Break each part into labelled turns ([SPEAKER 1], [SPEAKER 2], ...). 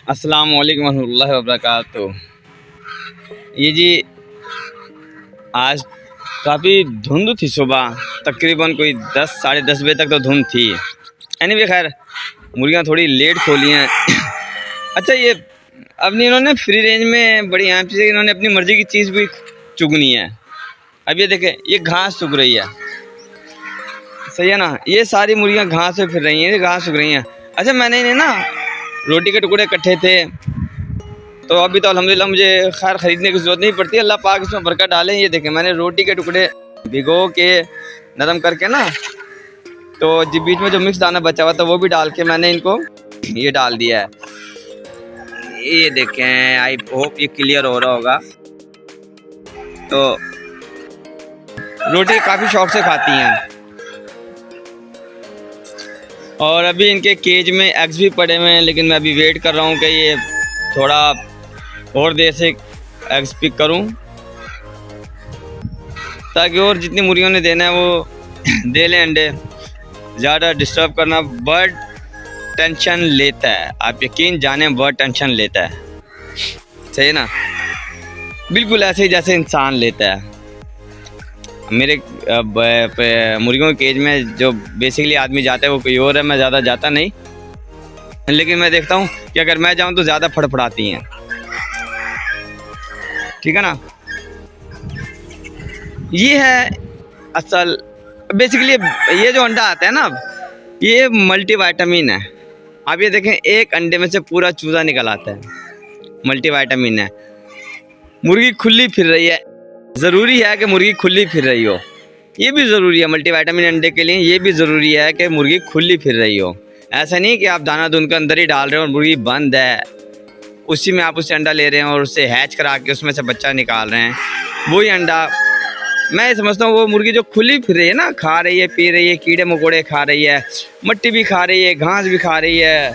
[SPEAKER 1] अस्सलाम वालेकुम रहमतुल्लाहि व बरकातुहू। ये जी आज काफ़ी धुंध थी सुबह, तकरीबन कोई 10 साढ़े 10 बजे तक तो धुंध थी। एनीवे खैर मुर्गियाँ थोड़ी लेट खोली हैं। अच्छा ये अपनी इन्होंने फ्री रेंज में बड़ी अहम चीज़ है, इन्होंने अपनी मर्ज़ी की चीज़ भी चुगनी है। अब ये देखें, ये घास चुग रही है, सही है ना। ये सारी मुर्गियाँ घास पे फिर रही हैं, ये घास चुग रही हैं। अच्छा मैंने इन्हें ना रोटी के टुकड़े इकट्ठे थे, तो अभी तो अल्हम्दुलिल्लाह मुझे खैर ख़रीदने की ज़रूरत नहीं पड़ती, अल्लाह पाक इसमें बरकत डाले। ये देखें मैंने रोटी के टुकड़े भिगो के नरम करके ना, तो जी बीच में जो मिक्स दाना बचा हुआ था वो भी डाल के मैंने इनको ये डाल दिया है। ये देखें, आई होप ये क्लियर हो रहा होगा। तो रोटी काफ़ी शौक से खाती हैं। और अभी इनके केज में एग्स भी पड़े हुए हैं, लेकिन मैं अभी वेट कर रहा हूँ कि ये थोड़ा और देर से एग्स पिक करूँ, ताकि और जितनी मुर्गियों ने देना है वो दे लें अंडे। ज़्यादा डिस्टर्ब करना, बर्ड टेंशन लेता है, आप यकीन जाने बर्ड टेंशन लेता है, सही है ना, बिल्कुल ऐसे ही जैसे इंसान लेता है। मेरे मुर्गियों के केज में जो बेसिकली आदमी जाता है वो कोई और है, मैं ज़्यादा जाता नहीं, लेकिन मैं देखता हूँ कि अगर मैं जाऊँ तो ज़्यादा फड़फड़ाती हैं, ठीक है ना। ये है असल बेसिकली ये जो अंडा आता है ना, ये मल्टीविटामिन है। आप ये देखें, एक अंडे में से पूरा चूजा निकल आता है, मल्टीविटामिन है। मुर्गी खुली फिर रही है, ज़रूरी है कि मुर्गी खुली फिर रही हो, ये भी ज़रूरी है मल्टीविटामिन अंडे के लिए। ये भी ज़रूरी है कि मुर्गी खुली फिर रही हो। ऐसा नहीं कि आप दाना दूध के अंदर ही डाल रहे हो और मुर्गी बंद है, उसी में आप उससे अंडा ले रहे हैं और उसे हैच करा के उसमें से बच्चा निकाल रहे हैं। वही अंडा मैं समझता हूँ वो मुर्गी जो खुली फिर रही है ना, खा रही है, पी रही है, कीड़े मकोड़े खा रही है, मिट्टी भी खा रही है, घास भी खा रही है,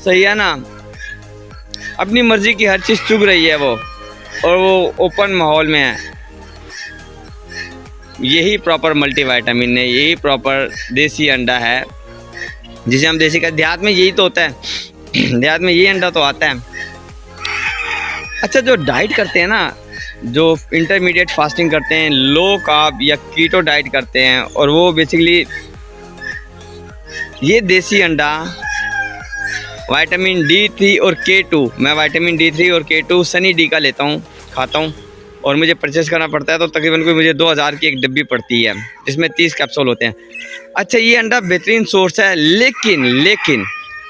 [SPEAKER 1] सही है ना, अपनी मर्ज़ी की हर चीज़ चुग रही है वो, और वो ओपन माहौल में है। यही प्रॉपर मल्टीविटामिन है, यही प्रॉपर देसी अंडा है, जिसे हम देसी का देहात में यही तो होता है, देहात में यही अंडा तो आता है। अच्छा जो डाइट करते हैं ना, जो इंटरमीडिएट फास्टिंग करते हैं, लो कार्ब या कीटो डाइट करते हैं, और वो बेसिकली ये देसी अंडा विटामिन D3 और K2, मैं विटामिन D3 और K2 सनी डी का लेता हूँ, खाता हूँ, और मुझे परचेज़ करना पड़ता है, तो तकरीबन कोई मुझे 2000 की एक डब्बी पड़ती है, जिसमें 30 कैप्सूल होते हैं। अच्छा ये अंडा बेहतरीन सोर्स है, लेकिन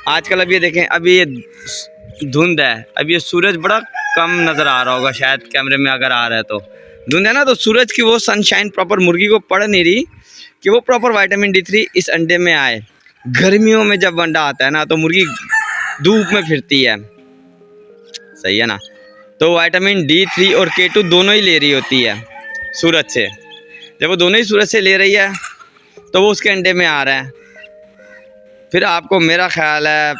[SPEAKER 1] आजकल अब ये देखें, अभी ये धुंध है, अब ये सूरज बड़ा कम नज़र आ रहा होगा शायद कैमरे में, अगर आ रहा है तो धुंध है ना, तो सूरज की वो सनशाइन प्रॉपर मुर्गी को पड़ नहीं रही कि वो प्रॉपर विटामिन D3 इस अंडे में आए। गर्मियों में जब अंडा आता है ना, तो मुर्गी धूप में फिरती है, सही है ना, तो विटामिन D3 और K2 दोनों ही ले रही होती है सूरज से। जब वो दोनों ही सूरज से ले रही है तो वो उसके अंडे में आ रहा है। फिर आपको, मेरा ख्याल है,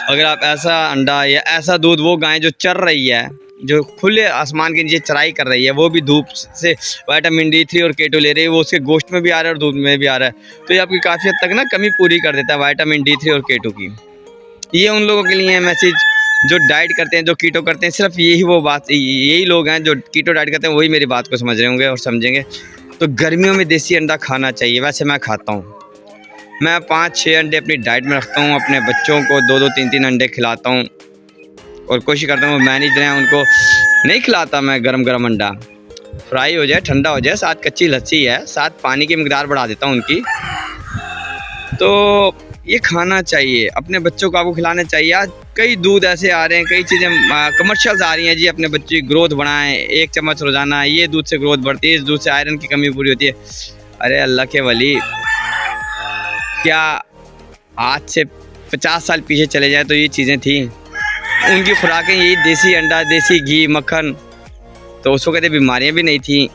[SPEAKER 1] अगर आप ऐसा अंडा या ऐसा दूध, वो गाय जो चर रही है, जो खुले आसमान के नीचे चराई कर रही है, वो भी धूप से विटामिन D3 और K2 ले रही है, वो उसके गोश्त में भी आ रहा है और दूध में भी आ रहा है, तो ये आपकी काफ़ी हद तक ना कमी पूरी कर देता है विटामिन D3 और K2 की। ये उन लोगों के लिए है मैसेज जो डाइट करते हैं, जो कीटो करते हैं, सिर्फ यही वो बात, यही लोग हैं जो कीटो डाइट करते हैं, वही मेरी बात को समझ रहे होंगे और समझेंगे। तो गर्मियों में देसी अंडा खाना चाहिए। वैसे मैं खाता हूँ, मैं 5-6 अंडे अपनी डाइट में रखता हूँ, अपने बच्चों को 2-2 3-3 अंडे खिलाता हूँ, और कोशिश करता हूँ मैनेज रहें। उनको नहीं खिलाता मैं गरम अंडा, फ्राई हो जाए, ठंडा हो जाए, साथ कच्ची लस्सी है, साथ पानी की मिकदार बढ़ा देता हूँ उनकी। तो ये खाना चाहिए, अपने बच्चों को आपको खिलाना चाहिए। आज कई दूध ऐसे आ रहे हैं, कई चीज़ें कमर्शियल्स आ रही हैं जी, अपने बच्चे की ग्रोथ बढ़ाएं, 1 चम्मच रोज़ाना, ये दूध से ग्रोथ बढ़ती है, इस दूध से आयरन की कमी पूरी होती है। अरे अल्लाह के वली, क्या आज से 50 साल पीछे चले जाए तो ये चीज़ें थी? उनकी खुराकें यही देसी अंडा, देसी घी, मक्खन, तो उसको कहते बीमारियाँ भी नहीं थी,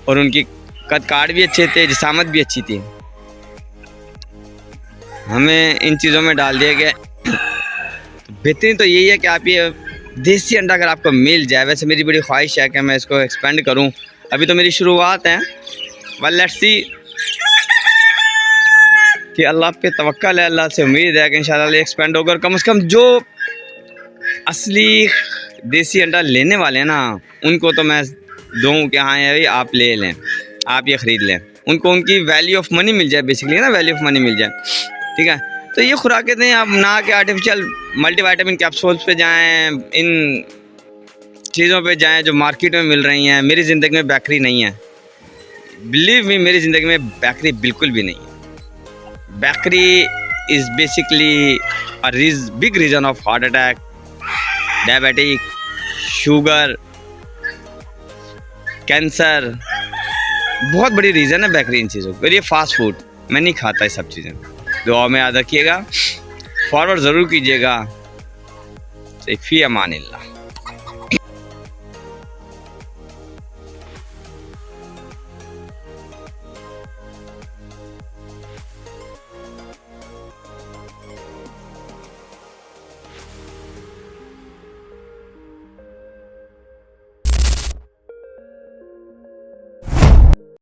[SPEAKER 1] और उनकी कद काट भी अच्छे थे, जिसामत भी अच्छी थी। हमें इन चीज़ों में डाल दिया गया। बेहतरीन तो यही है कि आप ये देसी अंडा अगर आपको मिल जाए, वैसे मेरी बड़ी ख्वाहिश है कि मैं इसको एक्सपेंड करूं, अभी तो मेरी शुरुआत है, वेल लेट्स सी कि अल्लाह पे तवक्कल है, अल्लाह से उम्मीद है कि इंशाल्लाह एक्सपेंड होगा। और कम से कम जो असली देसी अंडा लेने वाले हैं ना, उनको तो मैं दूँ कि हाँ यार आप ले लें, आप ये ख़रीद लें, उनको उनकी वैल्यू ऑफ मनी मिल जाए, बेसिकली ना वैल्यू ऑफ मनी मिल जाए, ठीक है। तो ये खुराकें दें आप ना कि आर्टिफिशियल मल्टीविटामिन कैप्सूल्स पे जाएं, इन चीज़ों पे जाएं जो मार्केट में मिल रही हैं। मेरी ज़िंदगी में बेकरी नहीं है, बिलीव मी, मेरी ज़िंदगी में बेकरी बिल्कुल भी नहीं है। Bakery is basically a big reason of heart attack, diabetic, sugar, cancer, बहुत बड़ी रीज़न है बेकरी इन चीज़ों की। और ये फास्ट फूड मैं नहीं खाता ये सब चीज़ें। दुआ में याद रखिएगा, फॉरवर्ड ज़रूर कीजिएगा। फ़ी अमानिल्लाह।